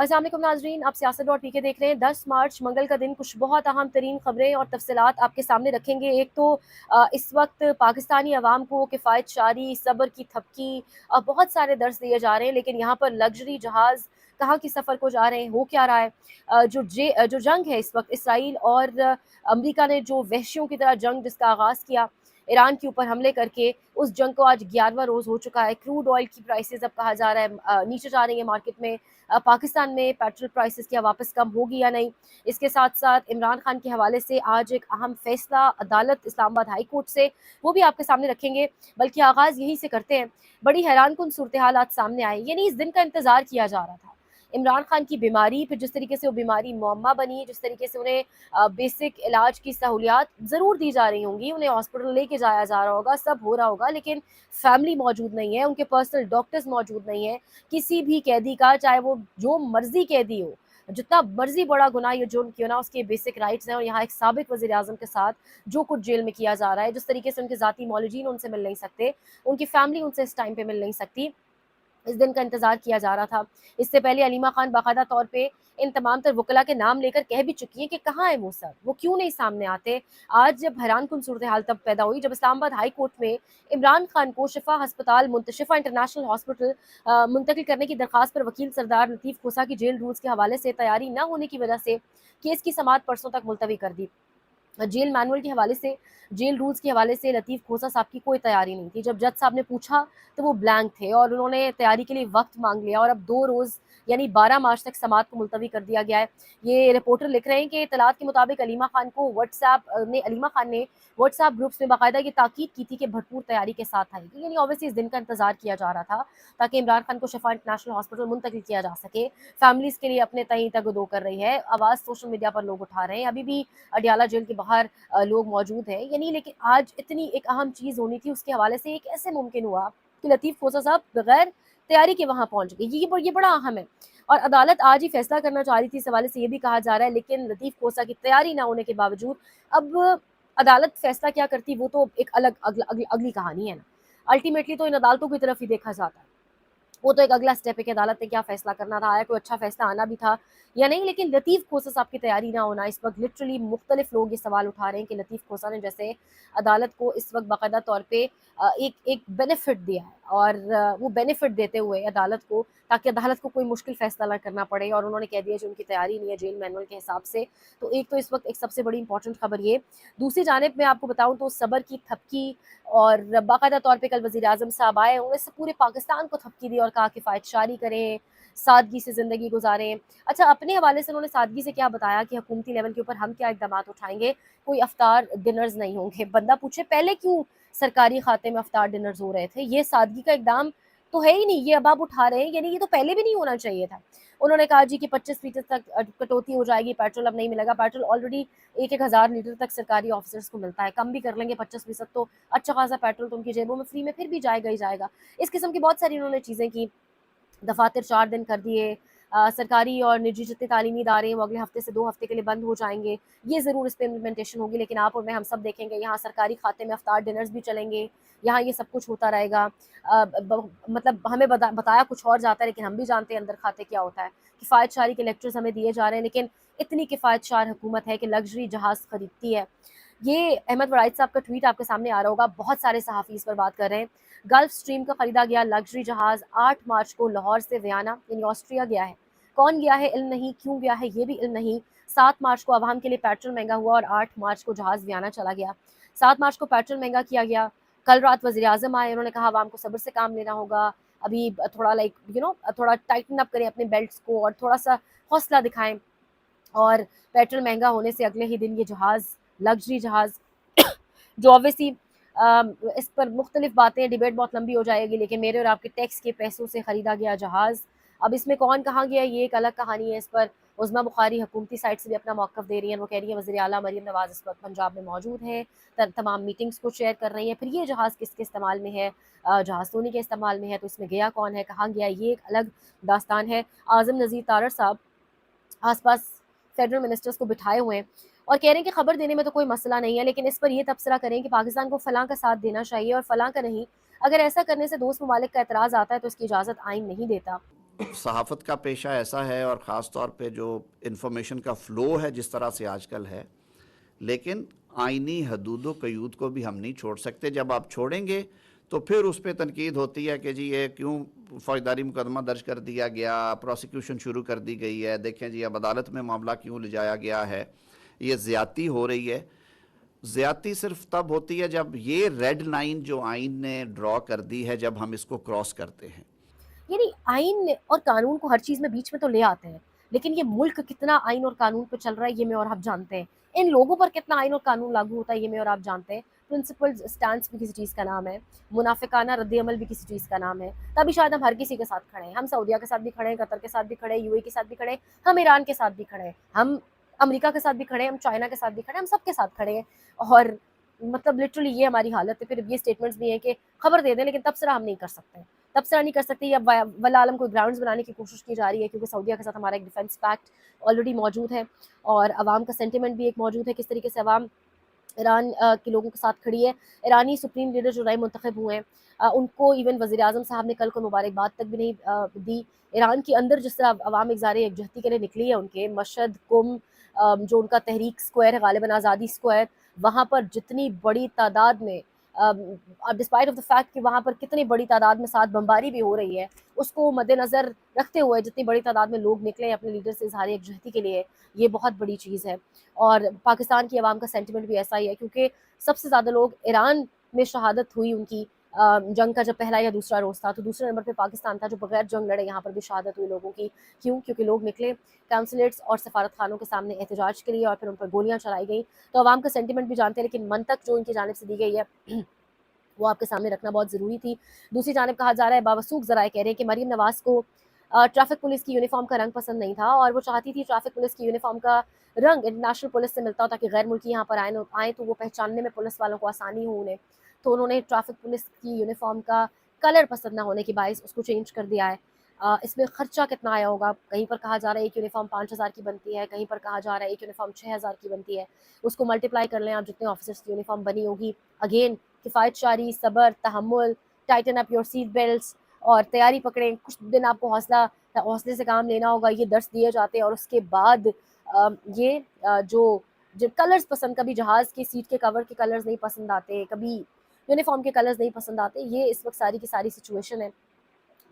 अस्सलाम वालेकुम नाज़रीन, आप सियासत.pk देख रहे हैं। 10 मार्च मंगल का दिन कुछ बहुत अहम तरीन खबरें और तफसीलात आपके सामने रखेंगे। एक तो इस वक्त पाकिस्तानी अवाम को किफ़ायत शारी, सब्र की थपकी, बहुत सारे दर्स दिए जा रहे हैं, लेकिन यहाँ पर लग्जरी जहाज़ कहाँ की सफ़र को जा रहे हैं, हो क्या रहा है। जो जंग है इस वक्त इसराइल और अमरीका ने जो वहशियों की तरह जंग जिसका आगाज़ किया ईरान के ऊपर हमले करके, उस जंग को आज 11वां रोज़ हो चुका है। क्रूड ऑयल की प्राइसेस अब कहा जा रहा है नीचे जा रही है मार्केट में। पाकिस्तान में पेट्रोल प्राइसेस क्या वापस कम होगी या नहीं। इसके साथ साथ इमरान खान के हवाले से आज एक अहम फैसला अदालत इस्लामाबाद हाई कोर्ट से, वो भी आपके सामने रखेंगे। बल्कि आगाज़ यहीं से करते हैं। बड़ी हैरानकुन सूरत हाल आज सामने आई, यानी इस दिन का इंतज़ार किया जा रहा था। इमरान खान की बीमारी, फिर जिस तरीके से वो बीमारी मुअम्मा बनी, जिस तरीके से उन्हें बेसिक इलाज की सहूलियात ज़रूर दी जा रही होंगी, उन्हें हॉस्पिटल लेके जाया जा रहा होगा, सब हो रहा होगा, लेकिन फैमिली मौजूद नहीं है, उनके पर्सनल डॉक्टर्स मौजूद नहीं है। किसी भी कैदी का, चाहे वो जो मर्जी कैदी हो, जितना मर्जी बड़ा गुनाह या जुर्म क्यों ना, उसके बेसिक राइट्स हैं। और यहाँ एक साबिक वज़ीर आज़म के साथ जो कुछ जेल में किया जा रहा है, जिस तरीके से उनके ज़ाती मौलूजीन उनसे मिल नहीं सकते, उनकी फैमिली उनसे इस टाइम पे मिल नहीं सकती, इस दिन का इंतज़ार किया जा रहा था। इससे पहले अलीमा खान बाकायदा तौर पे इन तमाम तर वकला के नाम लेकर कह भी चुकी हैं कि कहाँ है वो सब, वो क्यों नहीं सामने आते। आज जब हैरानकुन सूरत हाल तब पैदा हुई जब इस्लामाबाद हाई कोर्ट में इमरान खान को शिफा अस्पताल शिफा इंटरनेशनल हॉस्पिटल मुंतकिल करने की दरखास्त पर वकील सरदार लतीफ़ खोसा की जेल रूल्स के हवाले से तैयारी न होने की वजह से केस की समाअत परसों तक मुलतवी कर दी। जेल मैनुअल के हवाले से, जेल रूल्स के हवाले से लतीफ़ खोसा साहब की कोई तैयारी नहीं थी। जब जज साहब ने पूछा तो वो ब्लैंक थे और उन्होंने तैयारी के लिए वक्त मांग लिया और अब 2 रोज़ यानी 12 मार्च तक समाअत को मुलतवी कर दिया गया है। ये रिपोर्टर लिख रहे हैं कि इत्तलात के मुताबिक अलीमा खान ने व्हाट्सएप ग्रुप्स में बाकायदा ये ताकीद की थी कि भरपूर तैयारी के साथ आएगी। यानी ऑब्वियसली इस दिन का इंतजार किया जा रहा था ताकि इमरान खान को शिफा इंटरनेशनल हॉस्पिटल मुंतकिल किया जा सके। फैमिलीज़ के लिए अपने तय तगदो कर रही है, आवाज़ सोशल मीडिया पर लोग उठा रहे हैं। अभी भी अडियाला जेल के बाहर लोग मौजूद हैं, यानी लेकिन आज इतनी एक अहम चीज़ होनी थी, उसके हवाले से ये कैसे मुमकिन हुआ कि लतीफ़ खोसा साहब बगैर तैयारी के वहाँ पहुँच गए। ये बड़ा अहम है और अदालत आज ही फैसला करना चाह रही थी। इस हवाले से ये भी कहा जा रहा है, लेकिन लतीफ़ खोसा की तैयारी ना होने के बावजूद अब अदालत फैसला क्या करती वो तो एक अलग अगली कहानी है ना। अल्टीमेटली तो इन अदालतों की तरफ ही देखा जाता है। वो तो एक अगला स्टेप है कि अदालत ने क्या फैसला करना था, आया कोई अच्छा फैसला आना भी था या नहीं। लेकिन लतीफ़ खोसा साहब की तैयारी ना होना, इस वक्त लिटरली मुख्तलिफ लोग ये सवाल उठा रहे हैं कि लतीफ़ खोसा ने जैसे अदालत को इस वक्त बाकायदा तौर पे एक एक बेनिफिट दिया है और वो बेनिफिट देते हुए अदालत को, ताकि अदालत को कोई मुश्किल फैसला ना करना पड़े, और उन्होंने कह दिया कि उनकी तैयारी नहीं है जेल मैनुअल के हिसाब से। तो एक तो इस वक्त एक सबसे बड़ी इंपॉर्टेंट खबर ये। दूसरी जानिब मैं आपको बताऊं तो सबर की थपकी, और बाकायदा तौर पे कल वज़ीर आज़म साहब आए, उन्होंने सब पूरे पाकिस्तान को थपकी दी और कहा कि फ़ायद शारी करें, सादगी से ज़िंदगी गुजारें। अच्छा, अपने हवाले से उन्होंने सादगी से क्या बताया कि हुकूमती लेवल के ऊपर हम क्या इक़दामात उठाएँगे, कोई अफ्तार डिनर्स नहीं होंगे। बंदा पूछे पहले क्यों सरकारी खाते में अफ्तार डिनर्स हो रहे थे? ये सादगी का इक़दाम तो है ही नहीं, ये अब आप उठा रहे हैं, यानी ये तो पहले भी नहीं होना चाहिए था। उन्होंने कहा जी कि 25% तक कटौती हो जाएगी, पेट्रोल अब नहीं मिलेगा। पेट्रोल ऑलरेडी 1-1 हज़ार लीटर तक सरकारी ऑफिसर्स को मिलता है, कम भी कर लेंगे 25% तो अच्छा खासा पेट्रोल तो उनकी जेबों में फ्री में फिर भी जाएगा ही जाएगा। इस किस्म की बहुत सारी उन्होंने चीज़ें की। दफातर 4 दिन कर दिए। सरकारी और निजी जितने तालीमी इदारे हैं वो अगले हफ्ते से 2 हफ्ते के लिए बंद हो जाएंगे। ये ज़रूर इस पे इम्प्लीमेंटेशन होगी, लेकिन आप और मैं हम सब देखेंगे यहाँ सरकारी खाते में अफ्तार डिनर्स भी चलेंगे, यहाँ ये सब कुछ होता रहेगा। मतलब हमें बताया कुछ और जाता है, लेकिन हम भी जानते हैं अंदर खाते क्या होता है। किफ़ायत शारी के लेक्चर्स हमें दिए जा रहे हैं, लेकिन इतनी किफ़ायत शार हुकूमत है कि लग्जरी जहाज़ खरीदती है। ये अहमद वराइद साहब का ट्वीट आपके सामने आ रहा होगा, बहुत सारे सहाफ़ी इस पर बात कर रहे हैं। गल्फ स्ट्रीम का खरीदा गया लग्जरी जहाज़ 8 मार्च को लाहौर से वियना यानी ऑस्ट्रिया गया है। कौन गया है इल्म नहीं, क्यों गया है ये भी इल्म नहीं। 7 मार्च को अवाम के लिए पेट्रोल महंगा हुआ और 8 मार्च को जहाज़ वियना चला गया। 7 मार्च को पेट्रोल महंगा किया गया। कल रात वज़ीर आज़म आए, उन्होंने कहा अवाम को सब्र से काम लेना होगा। अभी थोड़ा थोड़ा टाइटन अप करें अपने बेल्ट्स को और थोड़ा-सा हौसला दिखाएँ। और पेट्रोल महंगा होने से अगले ही दिन ये जहाज़, लग्जरी जहाज़ जो ऑब्वियसली इस पर मुख्तलिफ बातें, डिबेट बहुत लंबी हो जाएगी, लेकिन मेरे और आपके टैक्स के पैसों से ख़रीदा गया जहाज़, अब इसमें कौन कहाँ गया ये एक अलग कहानी है। इस पर उज़मा बुखारी हुकूमती साइड से भी अपना मौक़िफ़ दे रही हैं। वो कह रही हैं वज़ीर आला मरीम नवाज़ इस वक्त पंजाब में मौजूद हैं, तमाम मीटिंग्स को शेयर कर रही हैं। फिर ये जहाज़ किसके इस्तेमाल में है, जहाज़ सोनी के इस्तेमाल में है, तो इसमें गया कौन है, कहाँ गया, ये एक अलग दास्तान है। आज़म नज़ीर तारड़ साहब आस-पास फेडरल मिनिस्टर्स को बिठाए हुए हैं और कह रहे हैं कि खबर देने में तो कोई मसला नहीं है, लेकिन इस पर ये तबसरा करें कि पाकिस्तान को फलां का साथ देना चाहिए और फलां का नहीं। अगर ऐसा करने से दोस्त ममालिक का एतराज़ आता है तो इसकी इजाज़त आइन नहीं देता। صحافت کا پیشہ ایسا ہے، اور خاص طور پہ جو انفارمیشن کا فلو ہے جس طرح سے آج کل ہے، لیکن آئینی حدود و قیود کو بھی ہم نہیں چھوڑ سکتے. جب آپ چھوڑیں گے تو پھر اس پہ تنقید ہوتی ہے کہ جی یہ کیوں فوجداری مقدمہ درج کر دیا گیا، پروسیکیوشن شروع کر دی گئی ہے، دیکھیں جی اب عدالت میں معاملہ کیوں لے جایا گیا ہے، یہ زیادتی ہو رہی ہے. زیادتی صرف تب ہوتی ہے جب یہ ریڈ لائن جو آئین نے ڈرا کر دی ہے، جب ہم اس کو کراس کرتے ہیں. یعنی آئین اور قانون کو ہر چیز میں بیچ میں تو لے آتے ہیں، لیکن یہ ملک کتنا آئین اور قانون پہ چل رہا ہے یہ میں اور آپ جانتے ہیں. ان لوگوں پر کتنا آئین اور قانون لاگو ہوتا ہے یہ میں اور آپ جانتے ہیں. پرنسپل سٹانس بھی کسی چیز کا نام ہے، منافقانہ رد عمل بھی کسی چیز کا نام ہے. تبھی شاید ہم ہر کسی کے ساتھ کھڑے ہیں. ہم سعودیہ کے ساتھ بھی کھڑے ہیں، قطر کے ساتھ بھی کھڑے ہیں، یو اے کے ساتھ بھی کھڑے ہیں، ہم ایران کے ساتھ بھی کھڑے ہیں، ہم امریکہ کے ساتھ بھی کھڑے ہیں، ہم چائنا کے ساتھ بھی کھڑے ہیں، ہم سب کے ساتھ کھڑے ہیں. اور مطلب لٹرلی یہ ہماری حالت ہے. پھر یہ سٹیٹمنٹس بھی ہیں کہ خبر دے دیں لیکن تبصرہ ہم نہیں کر سکتے، تبصرہ نہیں کر سکتے. یا واللہ عالم کو گراؤنڈز بنانے کی کوشش کی جا رہی ہے، کیونکہ سعودیہ کے ساتھ ہمارا ایک ڈیفینس پیکٹ آلریڈی موجود ہے، اور عوام کا سینٹیمنٹ بھی ایک موجود ہے، کس طریقے سے عوام ایران کے لوگوں کے ساتھ کھڑی ہے. ایرانی سپریم لیڈر جو نئے منتخب ہوئے ہیں ان کو ایون وزیر اعظم صاحب نے کل کو مبارکباد تک بھی نہیں دی. ایران کے اندر جس طرح عوام اظہار یکجہتی کے لیے نکلی ہے، ان کے مشہد، قم، جو ان کا تحریک اسکوائر ہے غالباً آزادی اسکوائر، وہاں پر جتنی بڑی تعداد میں ڈسپائٹ آف دا فیکٹ کہ وہاں پر کتنی بڑی تعداد میں ساتھ بمباری بھی ہو رہی ہے، اس کو مد نظر رکھتے ہوئے جتنی بڑی تعداد میں لوگ نکلے ہیں اپنے لیڈر سے اظہار یکجہتی کے لیے، یہ بہت بڑی چیز ہے. اور پاکستان کی عوام کا سینٹیمنٹ بھی ایسا ہی ہے، کیونکہ سب سے زیادہ لوگ ایران میں شہادت ہوئی ان کی جنگ کا جب پہلا یا دوسرا روز تھا، تو دوسرے نمبر پہ پاکستان تھا جو بغیر جنگ لڑے یہاں پر بھی شہادت ہوئی لوگوں کی. کیوں؟ کیونکہ لوگ نکلے کونسلیٹس اور سفارت خانوں کے سامنے احتجاج کے لیے، اور پھر ان پر گولیاں چلائی گئیں. تو عوام کا سینٹیمنٹ بھی جانتے ہیں، لیکن منطق جو ان کی جانب سے دی گئی ہے وہ آپ کے سامنے رکھنا بہت ضروری تھی. دوسری جانب کہا جا رہا ہے، باوثوق ذرائع کہہ رہے ہیں کہ مریم نواز کو ٹریفک پولیس کی یونیفارم کا رنگ پسند نہیں تھا، اور وہ چاہتی تھی ٹریفک پولیس کی یونیفارم کا رنگ انٹرنیشنل پولیس سے ملتا ہو تاکہ غیر ملکی یہاں پر آئیں تو وہ پہچاننے میں پولیس والوں کو آسانی ہو انہیں. تو انہوں نے ٹریفک پولیس کی یونیفارم کا کلر پسند نہ ہونے کے باعث اس کو چینج کر دیا ہے. اس میں خرچہ کتنا آیا ہوگا؟ کہیں پر کہا جا رہا ہے ایک یونیفارم 5,000 کی بنتی ہے، کہیں پر کہا جا رہا ہے ایک یونیفارم 6,000 کی بنتی ہے. اس کو ملٹیپلائی کر لیں آپ، جتنے آفیسرس کی یونیفارم بنی ہوگی. اگین کفایت شعری، صبر، تحمل، tighten up your seat belts, اور تیاری پکڑیں. کچھ دن آپ کو حوصلے سے کام لینا ہوگا. یہ درس دیے جاتے ہیں، اور اس کے بعد یہ جو کلرز پسند، کبھی جہاز کی سیٹ کے کور کے کلرز نہیں پسند آتے، کبھی یونیفارم کے کلرز نہیں پسند آتے. یہ اس وقت ساری کی ساری سچویشن ہے،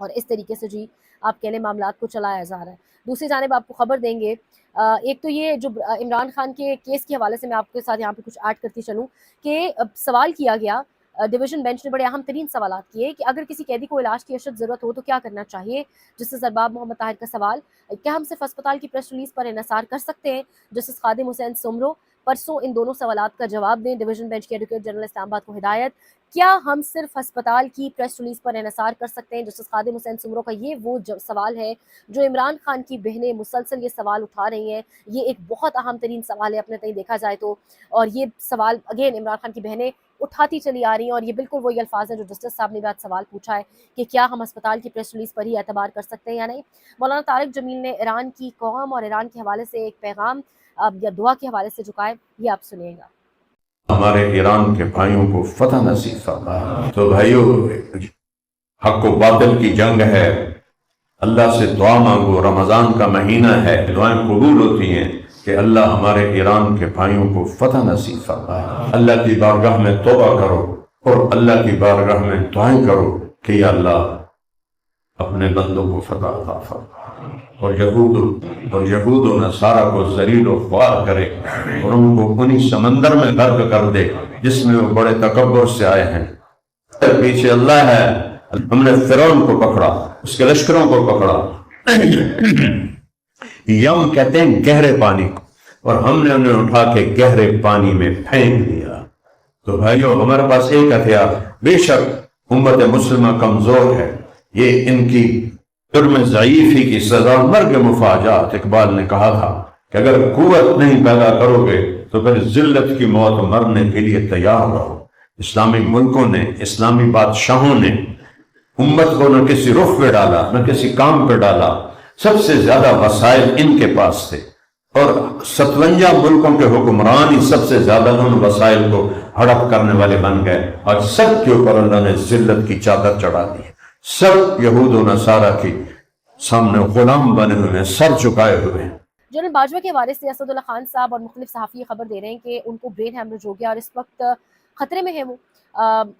اور اس طریقے سے جی آپ کہنے معاملات کو چلایا جا رہا ہے. دوسری جانب آپ کو خبر دیں گے، ایک تو یہ جو عمران خان کے کیس کے حوالے سے میں آپ کے ساتھ یہاں پہ کچھ ایڈ کرتی چلوں کہ سوال کیا گیا، ڈویژن بینچ نے بڑے اہم ترین سوالات کیے کہ اگر کسی قیدی کو علاج کی اشد ضرورت ہو تو کیا کرنا چاہیے. جسٹس ارباب محمد طاہر کا سوال، کیا ہم صرف ہسپتال کی پریس ریلیز پر انحصار کر سکتے ہیں؟ جسٹس خادم حسین سمرو پرسوں ان دونوں سوالات کا جواب دیں. ڈویژن بینچ کے ایڈوکیٹ جنرل اسلام آباد کو ہدایت، کیا ہم صرف ہسپتال کی پریس ریلیز پر انحصار کر سکتے ہیں؟ جسٹس خادم حسین سمرو کا یہ وہ سوال ہے جو عمران خان کی بہنیں مسلسل یہ سوال اٹھا رہی ہیں. یہ ایک بہت اہم ترین سوال ہے اپنے تئیں دیکھا جائے تو، اور یہ سوال اگین عمران خان کی بہنیں اٹھاتی چلی آ رہی ہیں، اور یہ بالکل وہی الفاظ ہیں جو جسٹس صاحب نے بھی آج سوال پوچھا ہے کہ کیا ہم ہسپتال کی پریس ریلیز پر ہی اعتبار کر سکتے ہیں یا نہیں. مولانا طارق جمیل نے ایران کی قوم اور ایران کے حوالے سے ایک پیغام یا دعا کے حوالے سے جھکائے، یہ آپ سنیے گا. ہمارے ایران کے بھائیوں کو فتح نصیب فرما. تو بھائیوں، حق و باطل کی جنگ ہے. اللہ سے دعا مانگو، رمضان کا مہینہ ہے، دعائیں قبول ہوتی ہیں کہ اللہ ہمارے ایران کے بھائیوں کو فتح نصیب فرما. اللہ کی بارگاہ میں توبہ کرو اور اللہ کی بارگاہ میں دعائیں کرو کہ یا اللہ اپنے بندوں کو فتح عطا فرما، اور یہود و نصارہ کو ذلیل و خوار کرے، اور ان کو انہی سمندر میں غرق کر دے جس میں وہ بڑے تکبر سے آئے ہیں. پیچھے اللہ ہے. ہم نے فرعون کو پکڑا، اس کے لشکروں کو پکڑا. یم کہتے ہیں گہرے پانی کو، اور ہم نے انہیں اٹھا کے گہرے پانی میں پھینک دیا. تو بھائیو، ہمارے پاس ایک ہتھیار، بے شک امت مسلمہ کمزور ہے، یہ ان کی جرم ضعیفی کی سزا مرگ مفاجات. اقبال نے کہا تھا کہ اگر قوت نہیں پیدا کرو گے تو پھر ذلت کی موت مرنے کے لیے تیار رہو. اسلامی ملکوں نے، اسلامی بادشاہوں نے امت کو نہ کسی رخ پہ ڈالا، نہ کسی کام پہ ڈالا. سب سے زیادہ وسائل ان کے پاس تھے، اور 57 ملکوں کے حکمران ہی سب سے زیادہ ان وسائل کو ہڑپ کرنے والے بن گئے، اور سب کے اوپر اللہ نے ذلت کی چادر چڑھا دی. سب یہود و نصارہ کی सामने गुलाम बने हुए, सर झुकाए हुए। जनरल बाजवा के हवाले से असदुल्ला खान साहब और मुख्तलिफ सहाफ़ी खबर दे रहे हैं कि उनको ब्रेन हैमरेज हो गया और इस वक्त ख़तरे में है वो,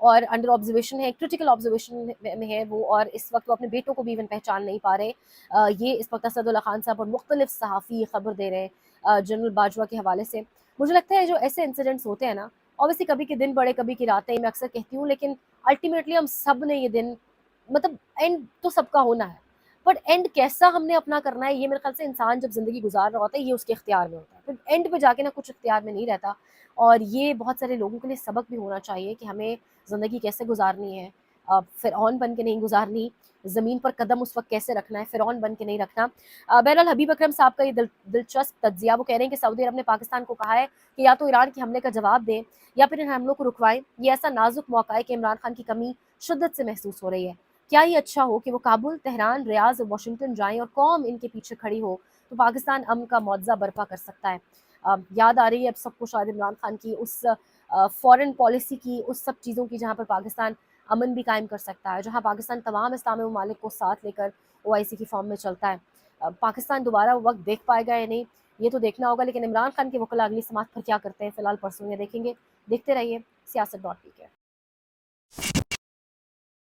और अंडर ऑब्जर्वेशन है, क्रिटिकल ऑब्जर्वेशन में है वो, और इस वक्त वो अपने बेटों को भी इवन पहचान नहीं पा रहे। ये इस वक्त असदुल्ला खान साहब और मुख्तलिफ सहाफ़ी खबर दे रहे हैं जनरल बाजवा के हवाले से। मुझे लगता है जो ऐसे इंसिडेंट्स होते हैं ना, ऑब्वियसली कभी के दिन बड़े कभी की रातें, मैं अक्सर कहती हूँ, लेकिन अल्टीमेटली हम सब ने ये दिन, मतलब एंड तो सबका होना है, बट एंड कैसा हमने अपना करना है, ये मेरे ख्याल से इंसान जब ज़िंदगी गुजार रहा होता है ये उसके इख्तियार में होता है, फिर एंड पे जाके ना कुछ इख्तियार में नहीं रहता। और ये बहुत सारे लोगों के लिए सबक भी होना चाहिए कि हमें ज़िंदगी कैसे गुजारनी है, फ़िरऔन बन के नहीं गुजारनी, ज़मीन पर कदम उस वक्त कैसे रखना है, फ़िरऔन बन के नहीं रखना। बहरहाल हबीब अकरम साहब का ये दिलचस्प तज्जिया, वो कह रहे हैं कि सऊदी अरब ने पाकिस्तान को कहा है कि या तो ईरान के हमले का जवाब दें या फिर इन हमलों को रुकवाएं। ये ऐसा नाजुक मौका है कि इमरान खान की कमी शिद्दत से महसूस हो रही है। क्या ये अच्छा हो कि वो काबुल, तेहरान, रियाज और वाशिंगटन जाएं और कौम इनके पीछे खड़ी हो, तो पाकिस्तान अमन का मुआवजा बर्पा कर सकता है। याद आ रही है अब सबको शायद इमरान खान की उस फॉरेन पॉलिसी की, उस सब चीज़ों की जहाँ पर पाकिस्तान अमन भी कायम कर सकता है, जहाँ पाकिस्तान तमाम इस्लामी ममालिक को साथ लेकर OIC की फॉर्म में चलता है। पाकिस्तान दोबारा वो वक्त देख पाएगा या नहीं, ये तो देखना होगा, लेकिन इमरान खान के वकला अगली समात पर क्या करते हैं, फिलहाल परसों ये देखेंगे। देखते रहिए siyaset.pk।